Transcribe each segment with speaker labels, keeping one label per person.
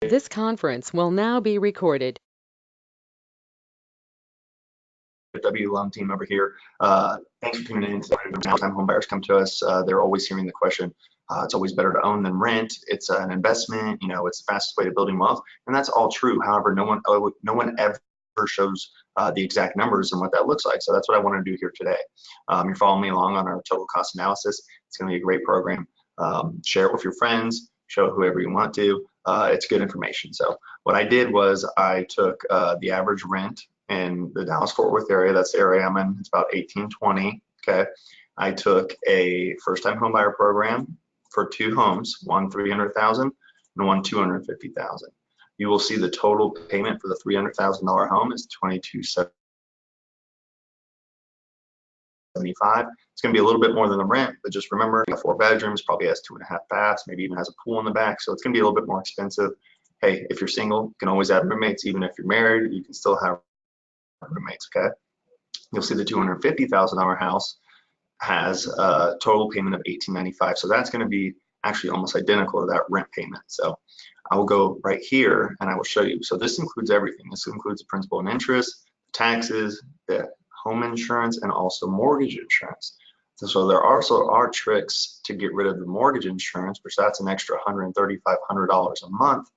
Speaker 1: This conference will now be recorded.
Speaker 2: W Lum team over here. Thanks for tuning in. Time home buyers come to us. They're always hearing the question, it's always better to own than rent. It's an investment, you know, it's the fastest way to building wealth. And that's all true. However, no one ever shows the exact numbers and what that looks like. So that's what I want to do here today. You're following me along on our total cost analysis. It's going to be a great program. Share it with your friends, show it whoever you want to. It's good information. So what I did was I took the average rent in the Dallas-Fort Worth area. That's the area I'm in. It's about $1,820. Okay. I took a first-time homebuyer program for 2 homes, one $300,000 and one $250,000. You will see the total payment for the $300,000 home is $2,275. It's going to be a little bit more than the rent, but just remember, 4 bedrooms, probably has 2.5 baths, maybe even has a pool in the back, so it's going to be a little bit more expensive. Hey, if you're single, you can always add roommates. Even if you're married, you can still have roommates. Okay. You'll see the $250,000 house has a total payment of $1,895. So that's going to be actually almost identical to that rent payment. So I will go right here and I will show you. So this includes everything. This includes the principal and interest, taxes, the home insurance, and also mortgage insurance. So there also are tricks to get rid of the mortgage insurance, which that's an extra $135 a month.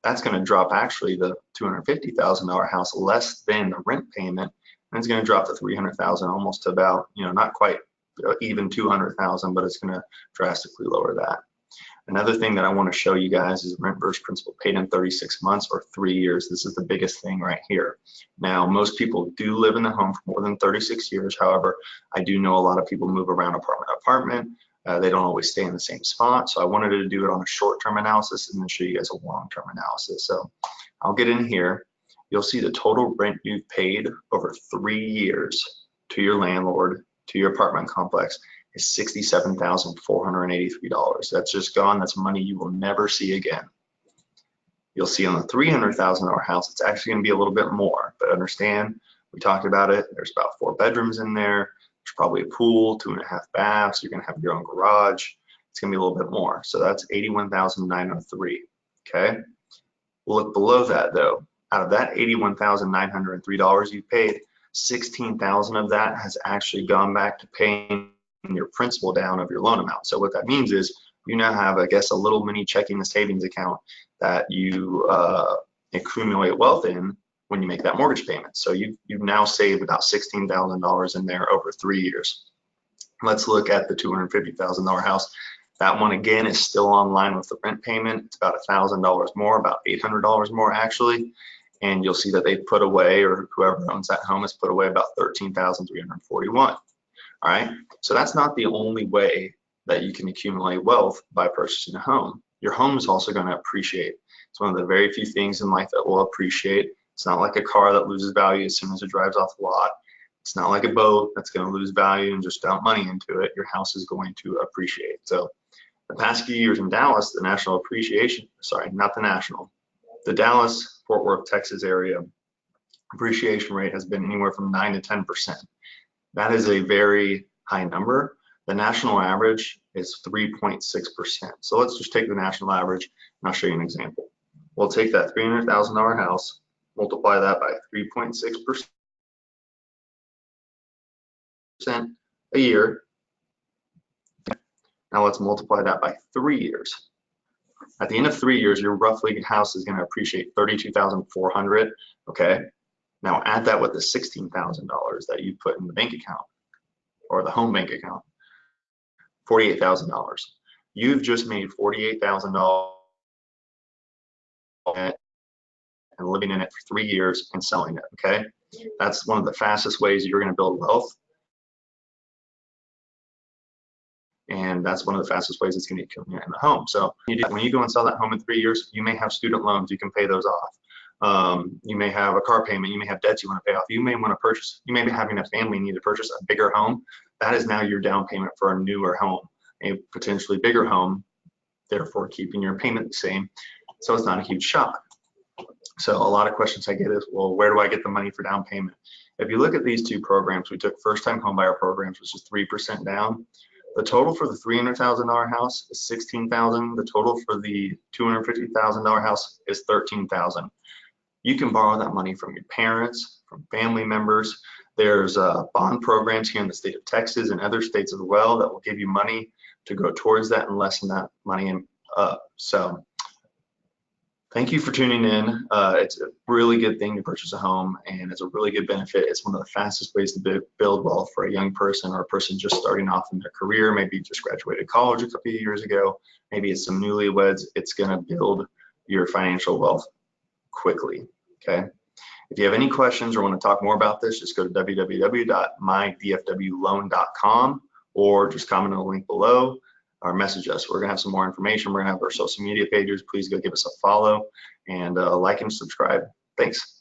Speaker 2: That's going to drop actually the $250,000 house less than the rent payment, and it's going to drop the $300,000 almost to about, you know, not quite even $200,000, but it's going to drastically lower that. Another thing that I want to show you guys is rent versus principal paid in 36 months or 3 years. This is the biggest thing right here. Now, most people do live in the home for more than 36 years. However, I do know a lot of people move around apartment to apartment. They don't always stay in the same spot. So I wanted to do it on a short-term analysis and then show you guys a long-term analysis. So I'll get in here. You'll see the total rent you've paid over 3 years to your landlord, to your apartment complex, is $67,483. That's just gone. That's money you will never see again. You'll see on the $300,000 house, it's actually going to be a little bit more, but understand, we talked about it. There's about 4 bedrooms in there. There's probably a pool, 2.5 baths. You're going to have your own garage. It's going to be a little bit more. So that's $81,903. Okay. Look below that though. Out of that $81,903 you paid, $16,000 of that has actually gone back to paying your principal down of your loan amount. So what that means is you now have, I guess, a little mini checking and savings account that you accumulate wealth in when you make that mortgage payment. So you've now saved about $16,000 in there over 3 years. Let's look at the $250,000 house. That one again is still on line with the rent payment. It's about $1,000 more, about $800 more actually. And you'll see that they put away, or whoever owns that home has put away about $13,341. All right. So that's not the only way that you can accumulate wealth by purchasing a home. Your home is also going to appreciate. It's one of the very few things in life that will appreciate. It's not like a car that loses value as soon as it drives off the lot. It's not like a boat that's going to lose value and just dump money into it. Your house is going to appreciate. So the past few years in Dallas, the national appreciation, sorry, not the national, the Dallas, Fort Worth, Texas area appreciation rate has been anywhere from 9 to 10%. That is a very high number. The national average is 3.6%. So let's just take the national average and I'll show you an example. We'll take that $300,000 house, multiply that by 3.6% a year. Now let's multiply that by 3 years. At the end of 3 years, your roughly house is going to appreciate $32,400. Okay. Now add that with the $16,000 that you put in the bank account or the home bank account, $48,000. You've just made $48,000 and living in it for 3 years and selling it. Okay. That's one of the fastest ways you're going to build wealth. And that's one of the fastest ways it's going to get you in the home. So when you go and sell that home in 3 years, you may have student loans, you can pay those off. You may have a car payment, you may have debts you want to pay off. You may want to purchase, you may be having a family need to purchase a bigger home. That is now your down payment for a newer home, a potentially bigger home, therefore keeping your payment the same. So it's not a huge shock. So a lot of questions I get is, well, where do I get the money for down payment? If you look at these two programs, we took first time homebuyer programs, which is 3% down. The total for the $300,000 house is $16,000. The total for the $250,000 house is $13,000. You can borrow that money from your parents, from family members. There's bond programs here in the state of Texas and other states as well that will give you money to go towards that and lessen that money up. So thank you for tuning in. It's a really good thing to purchase a home, and it's a really good benefit. It's one of the fastest ways to build wealth for a young person or a person just starting off in their career, maybe just graduated college a couple of years ago, maybe it's some newlyweds. It's gonna build your financial wealth quickly, okay? If you have any questions or want to talk more about this, just go to www.mydfwloan.com or just comment on the link below or message us. We're going to have some more information. We're going to have our social media pages. Please go give us a follow and like and subscribe. Thanks.